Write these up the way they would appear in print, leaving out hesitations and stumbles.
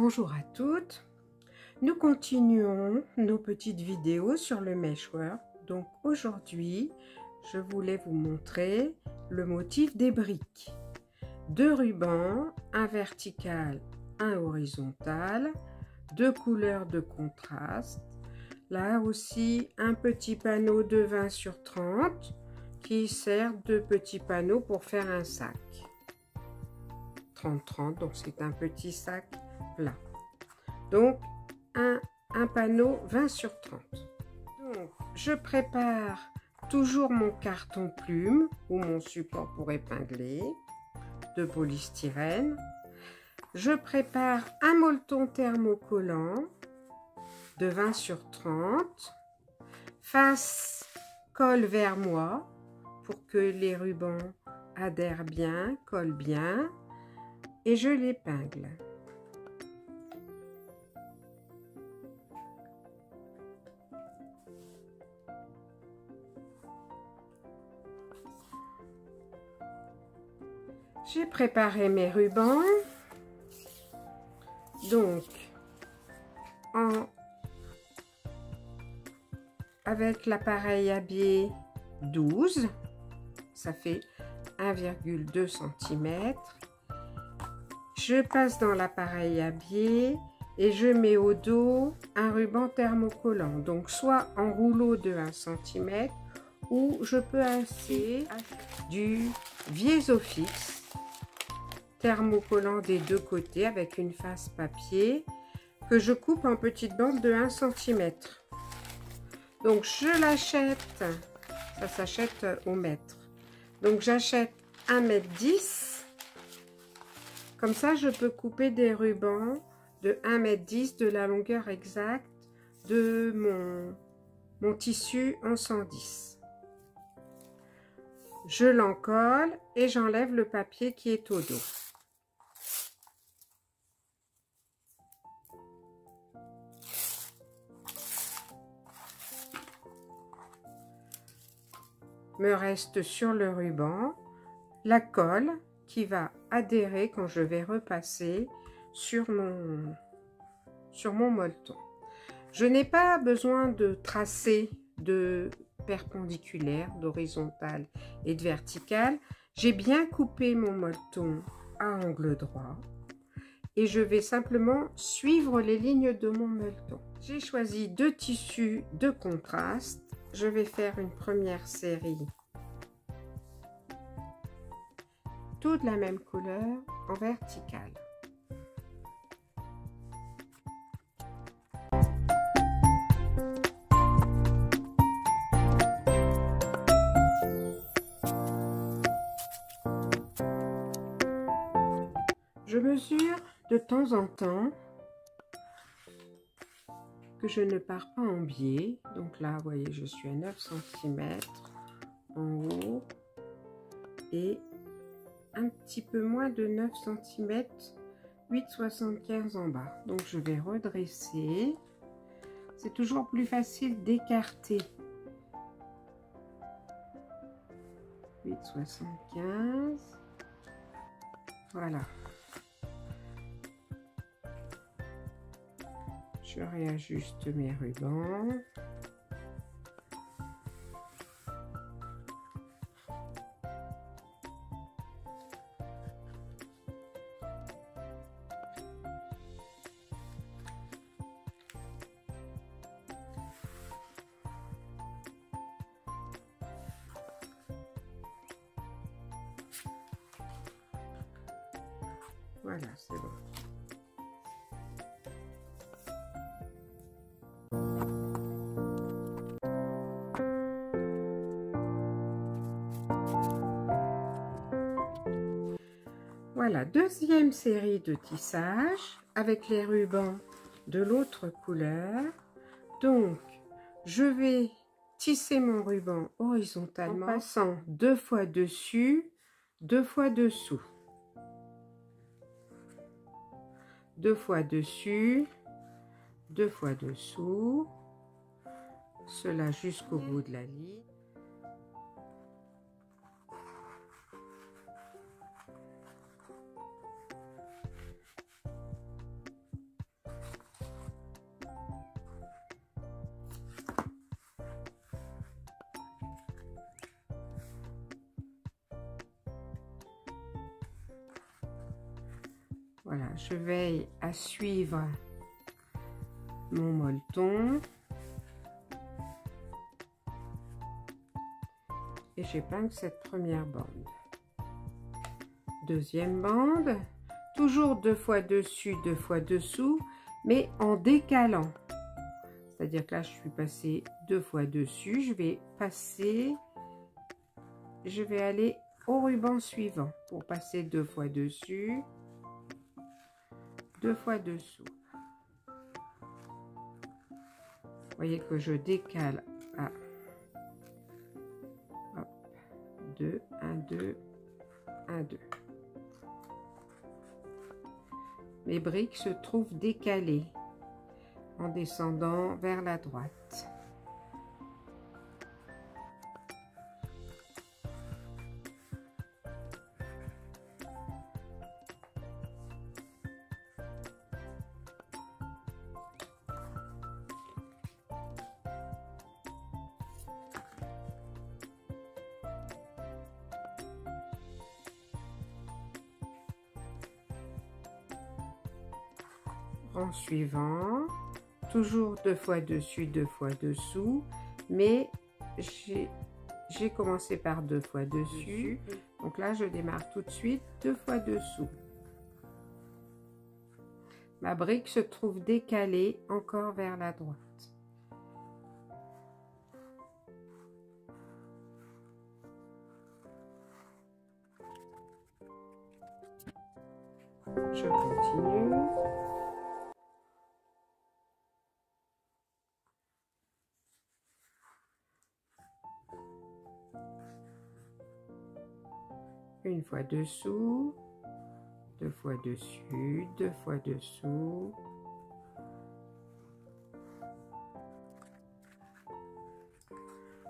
Bonjour à toutes, nous continuons nos petites vidéos sur le meshwork. Donc aujourd'hui, je voulais vous montrer le motif des briques. 2 rubans, un vertical, un horizontal, 2 couleurs de contraste. Là aussi, un petit panneau de 20 sur 30 qui sert de petit panneau pour faire un sac. 30-30, donc c'est un petit sac plat. Donc un panneau 20 sur 30. Donc je prépare toujours mon carton plume ou mon support pour épingler de polystyrène. Je prépare un molleton thermocollant de 20 sur 30, face colle vers moi pour que les rubans adhèrent bien, collent bien, et je l'épingle. J'ai préparé mes rubans, donc avec l'appareil à biais 12, ça fait 1,2 cm. Je passe dans l'appareil à biais et je mets au dos un ruban thermocollant, donc soit en rouleau de 1 cm ou je peux acheter du Viesofix thermocollant des deux côtés avec une face papier que je coupe en petites bandes de 1 cm. Donc je l'achète, ça s'achète au mètre. Donc j'achète 1,10 m. Comme ça je peux couper des rubans de 1,10 m de la longueur exacte de mon tissu en 110. Je l'encolle et j'enlève le papier qui est au dos. Me reste sur le ruban la colle qui va adhérer quand je vais repasser sur mon molleton. Je n'ai pas besoin de tracer de perpendiculaire, d'horizontale et de verticale. J'ai bien coupé mon molleton à angle droit et je vais simplement suivre les lignes de mon molleton. J'ai choisi 2 tissus de contraste. Je vais faire une première série, toutes de la même couleur, en verticale. Je mesure de temps en temps que je ne pars pas en biais. Donc là, vous voyez, je suis à 9 cm en haut et un petit peu moins de 9 cm, 8,75 en bas. Donc je vais redresser. C'est toujours plus facile d'écarter. 8,75. Voilà. Je réajuste mes rubans. Voilà, c'est bon. Voilà, deuxième série de tissage avec les rubans de l'autre couleur. Donc, je vais tisser mon ruban horizontalement en passant 2 fois dessus, 2 fois dessous. 2 fois dessus, 2 fois dessous, cela jusqu'au bout de la ligne. Voilà, je veille à suivre mon molleton. Et j'épingle cette première bande. Deuxième bande, toujours 2 fois dessus, 2 fois dessous, mais en décalant. C'est-à-dire que là, je suis passée 2 fois dessus, je vais aller au ruban suivant pour passer 2 fois dessus, 2 fois dessous. Vous voyez que je décale à 2, 1, 2, 1, 2. Mes briques se trouvent décalées en descendant vers la droite. Rang suivant, toujours 2 fois dessus, 2 fois dessous, mais j'ai commencé par 2 fois dessus, donc là je démarre tout de suite 2 fois dessous. Ma brique se trouve décalée encore vers la droite. Je continue. Une fois dessous, 2 fois dessus, 2 fois dessous.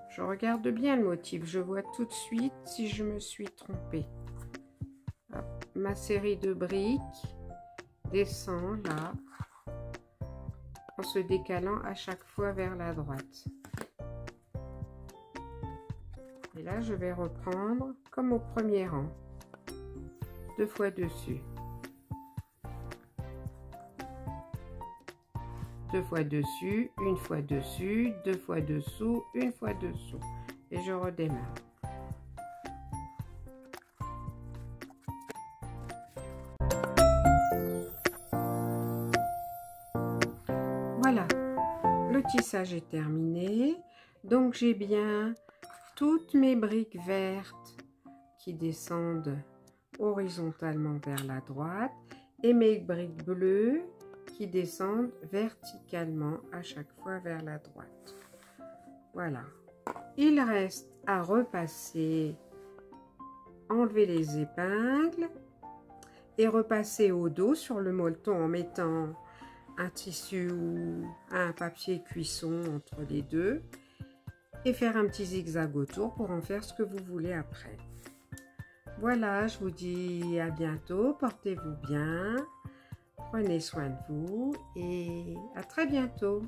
Je regarde bien le motif, je vois tout de suite si je me suis trompée. Hop, ma série de briques descend là, en se décalant à chaque fois vers la droite. Et là, je vais reprendre comme au premier rang, 2 fois dessus, 2 fois dessus, 1 fois dessus, 2 fois dessous, 1 fois dessous, et je redémarre. Voilà, le tissage est terminé, donc j'ai bien toutes mes briques vertes qui descendent horizontalement vers la droite et mes briques bleues qui descendent verticalement à chaque fois vers la droite. Voilà. Il reste à repasser, enlever les épingles et repasser au dos sur le molleton en mettant un tissu ou un papier cuisson entre les deux. Et faire un petit zigzag autour pour en faire ce que vous voulez après. Voilà, je vous dis à bientôt, portez-vous bien, prenez soin de vous et à très bientôt.